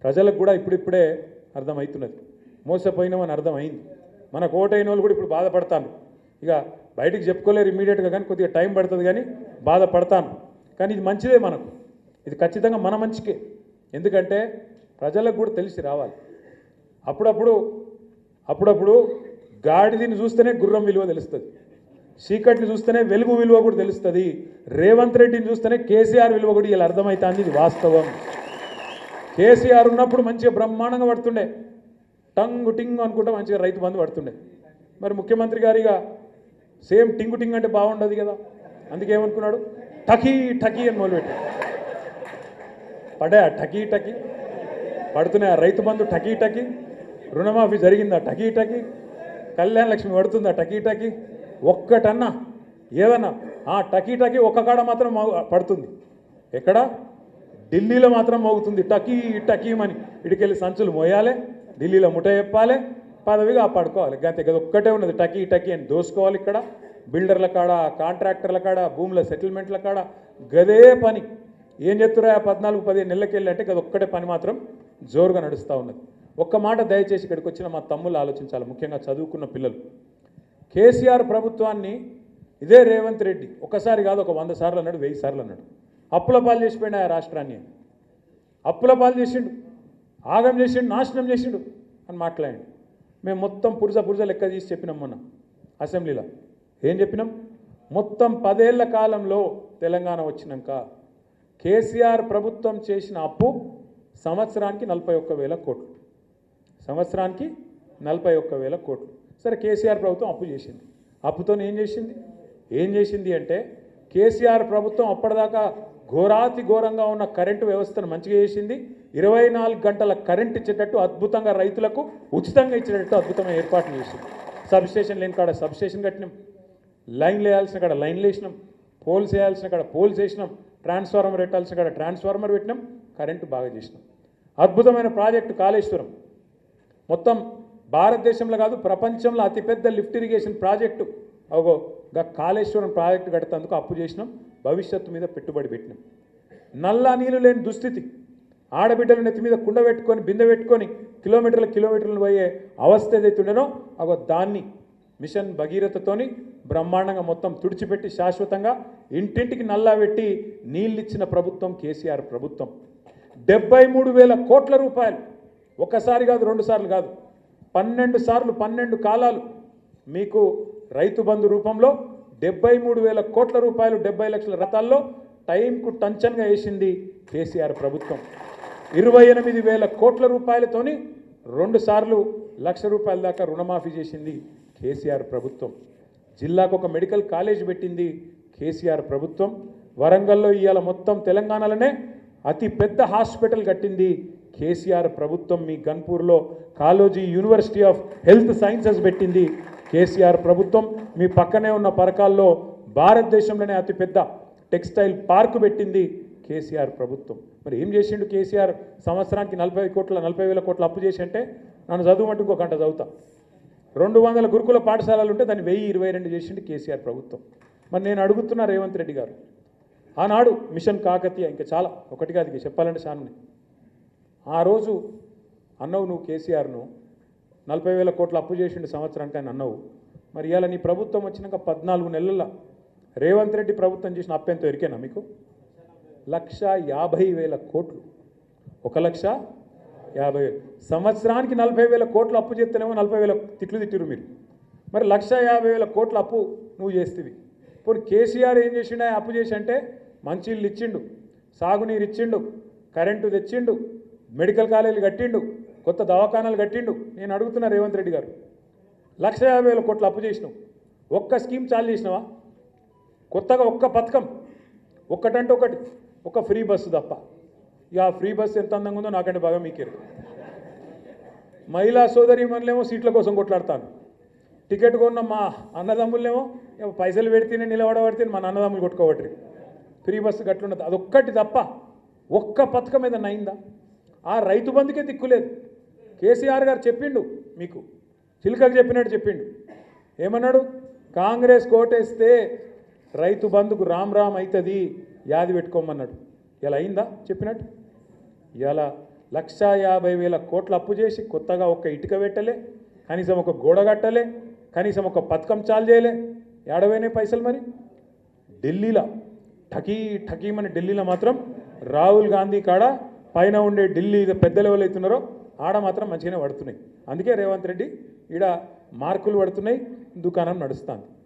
ప్రజలకు కూడా ఇప్పుడిప్పుడే అర్థమవుతున్నది, మోసపోయినామని అర్థమైంది. మనకు ఓటైన వాళ్ళు కూడా ఇప్పుడు బాధపడతాను. ఇక బయటికి చెప్పుకోలేరు ఇమ్మీడియట్గా, కానీ కొద్దిగా టైం పడుతుంది, కానీ బాధపడతాను. కానీ ఇది మంచిదే మనకు, ఇది ఖచ్చితంగా మన మంచికే. ఎందుకంటే ప్రజలకు కూడా తెలిసి రావాలి. అప్పుడప్పుడు గాడిదని చూస్తేనే గుర్రం విలువ తెలుస్తుంది, చీకట్లు చూస్తేనే వెలుగు విలువ కూడా తెలుస్తుంది, రేవంత్ రెడ్డిని చూస్తేనే కేసీఆర్ విలువ కూడా ఇలా అర్థమవుతుంది. ఇది వాస్తవం. కేసీఆర్ ఉన్నప్పుడు మంచిగా బ్రహ్మాండంగా పడుతుండే, టంగు టింగు అనుకుంటా మంచిగా రైతు బంధు పడుతుండే. మరి ముఖ్యమంత్రి గారిగా సేమ్ టింగు టింగ్ అంటే బాగుండదు కదా, అందుకే ఏమనుకున్నాడు, టకీ టకీ అని మొదలుపెట్టాడు. పడే టకీ టకీ పడుతున్నాయి, ఆ రైతు బంధు టకీ టకీ, రుణమాఫీ జరిగిందా టకీ టకీ, కళ్యాణ లక్ష్మి పడుతుందా టకీ టకీ, ఒక్కటన్నా ఏదన్నా ఆ టకీ టకీ ఒక్క కాడ మాత్రం పడుతుంది. ఎక్కడ? ఢిల్లీలో మాత్రం మోగుతుంది టకీ టకీమని. ఇడికెళ్ళి సంచులు మోయాలి, ఢిల్లీలో ముఠ చెప్పాలి, పదవి కాపాడుకోవాలి. గంతే కదా, ఒక్కటే ఉన్నది టకీ టకీ అని దోసుకోవాలి. ఇక్కడ బిల్డర్ల కాడ, కాంట్రాక్టర్ల కాడ, భూముల సెటిల్మెంట్ల కాడ గదే పని. ఏం చెప్తురా 14-15 నెలలకెళ్ళి అంటే కదా ఒక్కటే పని మాత్రం జోరుగా నడుస్తూ ఉన్నది. ఒక్క మాట దయచేసి ఇక్కడికి వచ్చిన మా తమ్ముళ్ళు ఆలోచించాలి, ముఖ్యంగా చదువుకున్న పిల్లలు. కేసీఆర్ ప్రభుత్వాన్ని ఇదే రేవంత్ రెడ్డి ఒకసారి కాదు, ఒక 100 సార్లు అన్నాడు, 1000 సార్లు అన్నాడు. అప్పుల పాలు చేసిపోయినా ఆ రాష్ట్రాన్ని, అప్పుల పాలు చేసిండు, ఆగం చేసిండు, నాశనం చేసిండు అని మాట్లాడండి. మేము మొత్తం పురుజ లెక్క తీసి చెప్పినాం మొన్న అసెంబ్లీలో. ఏం చెప్పినాం? మొత్తం 10 ఏళ్ల కాలంలో తెలంగాణ వచ్చినాక కేసీఆర్ ప్రభుత్వం చేసిన అప్పు సంవత్సరానికి 41,000 కోట్లు, సంవత్సరానికి 41,000 కోట్లు. సరే, కేసీఆర్ ప్రభుత్వం అప్పు చేసింది. అప్పుతో ఏం చేసింది అంటే కేసీఆర్ ప్రభుత్వం అప్పటిదాకా ఘోరాతి ఘోరంగా ఉన్న కరెంటు వ్యవస్థను మంచిగా చేసింది. 24 గంటల కరెంట్ ఇచ్చేటట్టు అద్భుతంగా, రైతులకు ఉచితంగా ఇచ్చేటట్టు అద్భుతమైన ఏర్పాట్లు చేసింది. సబ్స్టేషన్ లేని కాడ సబ్స్టేషన్ కట్టినాం, లైన్లు వేయాల్సిన కాడ లైన్లు వేసినాం, పోల్స్ వేయాల్సిన కాడ పోల్స్ వేసినాం, ట్రాన్స్ఫార్మర్ పెట్టాల్సిన కాడ ట్రాన్స్ఫార్మర్ పెట్టినాం, కరెంటు బాగా చేసినాం. అద్భుతమైన ప్రాజెక్టు కాళేశ్వరం, మొత్తం భారతదేశంలో కాదు ప్రపంచంలో అతిపెద్ద లిఫ్ట్ ఇరిగేషన్ ప్రాజెక్టు. అగో కాళేశ్వరం ప్రాజెక్టు కట్టేందుకు అప్పు చేసినాం, భవిష్యత్తు మీద పెట్టుబడి పెట్టినాం. నల్లా నీళ్ళు లేని దుస్థితి, ఆడబిడ్డలు నెత్తి మీద కుండ పెట్టుకొని బిందె పెట్టుకొని కిలోమీటర్లు పోయే అవస్థ ఏదైతే ఉండేనో అగో దాన్ని మిషన్ భగీరథతోని బ్రహ్మాండంగా మొత్తం తుడిచిపెట్టి శాశ్వతంగా ఇంటింటికి నల్లా పెట్టి నీళ్ళిచ్చిన ప్రభుత్వం కేసీఆర్ ప్రభుత్వం. 73,000 కోట్ల రూపాయలు, ఒకసారి కాదు, 2 సార్లు కాదు, 12 సార్లు 12 కాలాలు మీకు రైతు బంధు రూపంలో 73,000 కోట్ల రూపాయలు, 70 లక్షల రథాల్లో టైంకు టంచన్గా వేసింది కేసీఆర్ ప్రభుత్వం. 28,000 కోట్ల రూపాయలతోని 2 సార్లు ₹1,00,000 దాకా రుణమాఫీ చేసింది కేసీఆర్ ప్రభుత్వం. జిల్లాకు ఒక మెడికల్ కాలేజ్ పెట్టింది కేసీఆర్ ప్రభుత్వం. వరంగల్లో ఇవాళ మొత్తం తెలంగాణలోనే అతి పెద్ద హాస్పిటల్ కట్టింది కేసీఆర్ ప్రభుత్వం. మీ గన్పూర్లో Kaloji university of health sciences పెట్టింది కేసీఆర్ ప్రభుత్వం. మీ పక్కనే ఉన్న పరకాల్లో భారతదేశంలోనే అతిపెద్ద టెక్స్టైల్ పార్క్ పెట్టింది కేసీఆర్ ప్రభుత్వం. మరి ఏం చేసిండు కేసీఆర్? సంవత్సరానికి 40,000 కోట్ల అప్పు చేసి అంటే నన్ను చదువుమంటే ఇంకో గంట చదువుతా. 200 గురుకుల పాఠశాలలు ఉంటే దాన్ని 1022 చేసిండు కేసీఆర్ ప్రభుత్వం. మరి నేను అడుగుతున్నా రేవంత్ రెడ్డి గారు, ఆనాడు మిషన్ కాకతీయ, ఇంకా చాలా ఒకటి కాదు చెప్పాలంటే సానుని, ఆ రోజు అన్నవు నువ్వు కేసీఆర్ను 40,000 కోట్ల అప్పు చేసిండు సంవత్సరానికి అని అన్నవు. మరి ఇవాళ నీ ప్రభుత్వం వచ్చినాక 14 నెలల్లో రేవంత్ రెడ్డి ప్రభుత్వం చేసిన అప్పు ఎంతో ఎరికేనా మీకు? 1,50,000 కోట్లు, 1,50,000. సంవత్సరానికి 40,000 కోట్లు అప్పు చేస్తేనేమో 40,000 తిట్లు తిట్టిరు మీరు. మరి 1,50,000 కోట్ల అప్పు నువ్వు చేస్తేవి. ఇప్పుడు కేసీఆర్ ఏం చేసిండు? అప్పు చేసి అంటే మంచిళ్ళు ఇచ్చిండు, సాగునీరు ఇచ్చిండు, కరెంటు తెచ్చిండు, మెడికల్ కాలేజీలు కట్టిండు, కొత్త దవాఖానాలు కట్టిండు. నేను అడుగుతున్నా రేవంత్ రెడ్డి గారు, 1,50,000 కోట్ల అప్పు చేసినావు, ఒక్క స్కీమ్ చాలు చేసినావా? కొత్తగా ఒక్క పథకం, ఒక్కటంటే ఒకటి, ఒక ఫ్రీ బస్సు తప్ప. ఇక ఆ ఫ్రీ బస్సు ఎంత అందంగా ఉందో నాకంటే బాగా మీకేరు. మహిళా సోదరీమణులేమో సీట్ల కోసం కొట్లాడతాను, టికెట్ కొన్న మా అన్నదమ్ములేమో పైసలు పెడితేనే నిలబడబడితే మన అన్నదమ్ములు కొట్టుకోబట్టి ఫ్రీ బస్సు గట్లున్నది. అదొక్కటి తప్ప ఒక్క పథకం ఏదన్నా అయిందా? ఆ రైతు బంధుకే దిక్కులేదు. కేసీఆర్ గారు చెప్పిండు, మీకు చిలుకకు చెప్పినట్టు చెప్పిండు. ఏమన్నాడు? కాంగ్రెస్ కోటేస్తే రైతు బంధుకు రామ్ అవుతుంది, యాది పెట్టుకోమన్నాడు. ఇలా అయిందా చెప్పినట్టు? ఇలా 1,50,000 కోట్ల అప్పు చేసి కొత్తగా ఒక్క ఇటుక పెట్టలే, కనీసం ఒక గోడ కట్టలే, కనీసం ఒక పథకం చాలు చేయలే. ఏడవైనా పైసలు మరి ఢిల్లీలో ఠకీమని ఢిల్లీలో మాత్రం రాహుల్ గాంధీ కాడ పైన ఉండే ఢిల్లీ పెద్ద లెవెల్ అవుతున్నారో ఆడ మాత్రం మంచిగానే పడుతున్నాయి. అందుకే రేవంత్ రెడ్డి ఈడ మార్కులు పడుతున్నాయి, దుకాణం నడుస్తుంది.